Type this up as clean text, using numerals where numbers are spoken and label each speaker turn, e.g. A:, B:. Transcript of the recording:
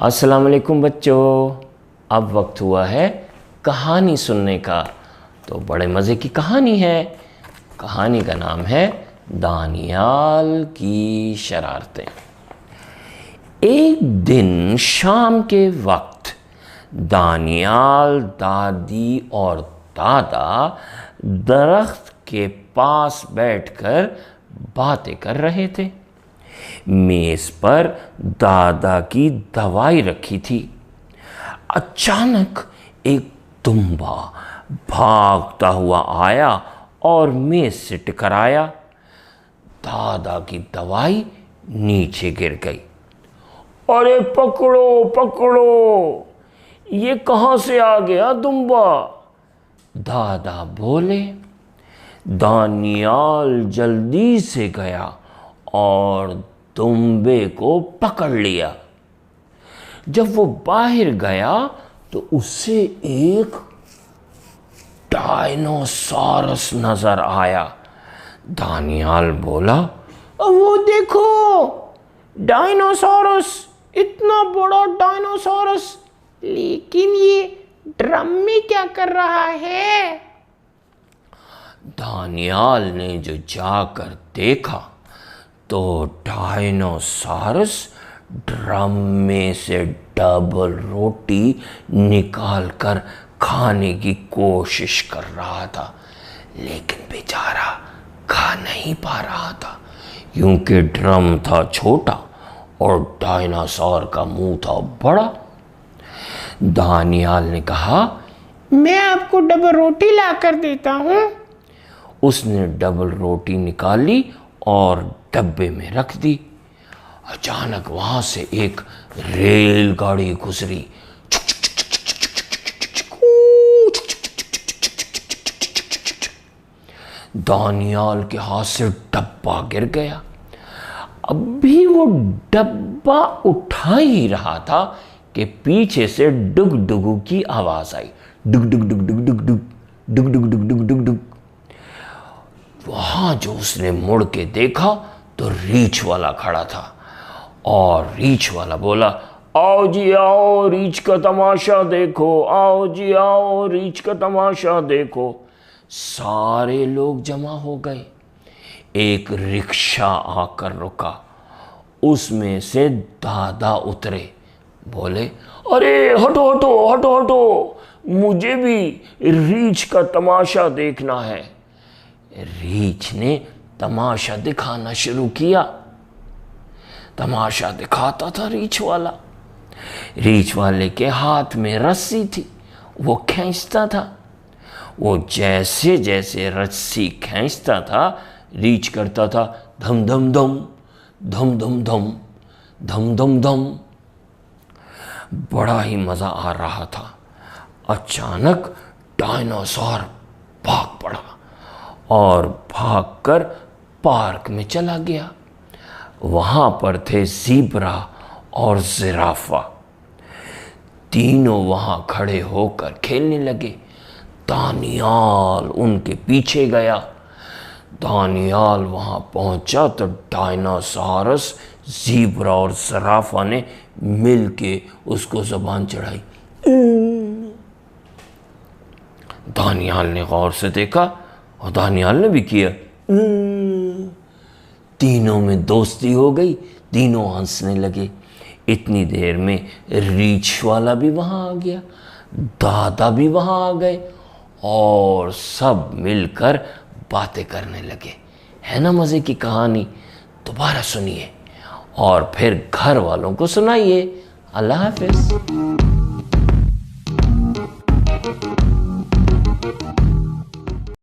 A: अस्सलाम वालेकुम बच्चों, अब वक्त हुआ है कहानी सुनने का। तो बड़े मज़े की कहानी है। कहानी का नाम है दानियाल की शरारतें। एक दिन शाम के वक्त दानियाल, दादी और दादा दरख्त के पास बैठकर बातें कर रहे थे। मेज पर दादा की दवाई रखी थी। अचानक एक दुम्बा भागता हुआ आया और मेज से टकराया। दादा की दवाई नीचे गिर गई। अरे पकड़ो पकड़ो, ये कहाँ से आ गया दुम्बा? दादा बोले। दानियाल जल्दी से गया और दुम्बे को पकड़ लिया। जब वो बाहर गया तो उसे एक डायनासोरस नजर आया। दानियाल बोला, वो देखो डायनासोरस, इतना बड़ा डायनासोरस, लेकिन ये ड्रम में क्या कर रहा है? दानियाल ने जो जाकर देखा तो डायनासोरस ड्रम में से डबल रोटी निकालकर खाने की कोशिश कर रहा था, लेकिन बेचारा खा नहीं पा रहा था क्योंकि ड्रम था छोटा और डायनासोर का मुंह था बड़ा। दानियाल ने कहा, मैं आपको डबल रोटी ला कर देता हूं। उसने डबल रोटी निकाली और डब्बे में रख दी। अचानक वहां से एक रेलगाड़ी गुजरी। दानियाल के हाथ से डब्बा गिर गया। अभी वो डब्बा उठा ही रहा था कि पीछे से डुग डुगू की आवाज आई। डुग डुग डुग डुग डुग डुग डुग डुग डुग डुग डुग डुग। वहां जो उसने मुड़ के देखा तो रीछ वाला खड़ा था और रीछ वाला बोला, आओ जी आओ, रीछ का तमाशा देखो, आओ जी आओ, रीछ का तमाशा देखो। सारे लोग जमा हो गए। एक रिक्शा आकर रुका। उसमें से दादा उतरे। बोले, अरे हटो हटो हटो हटो, मुझे भी रीछ का तमाशा देखना है। रीछ ने तमाशा दिखाना शुरू किया। तमाशा दिखाता था रीछ वाला। रीछ वाले के हाथ में रस्सी थी, वो खींचता था। वो जैसे जैसे रस्सी खींचता था, रीछ करता था धम धम धम धम धम धम धम धम धम। बड़ा ही मजा आ रहा था। अचानक डायनासोर भाग पड़ा और भागकर पार्क में चला गया। वहां पर थे ज़ीब्रा और जिराफा। तीनों वहां खड़े होकर खेलने लगे। दानियाल उनके पीछे गया। दानियाल वहां पहुंचा तो डायनासोरस, ज़ीब्रा और जिराफा ने मिलके उसको ज़बान चढ़ाई। दानियाल ने गौर से देखा और दानियाल ने भी किया। तीनों में दोस्ती हो गई। तीनों हंसने लगे। इतनी देर में रीछ वाला भी वहां आ गया, दादा भी वहां आ गए और सब मिलकर बातें करने लगे। है ना मजे की कहानी? दोबारा सुनिए और फिर घर वालों को सुनाइए। अल्लाह हाफिज।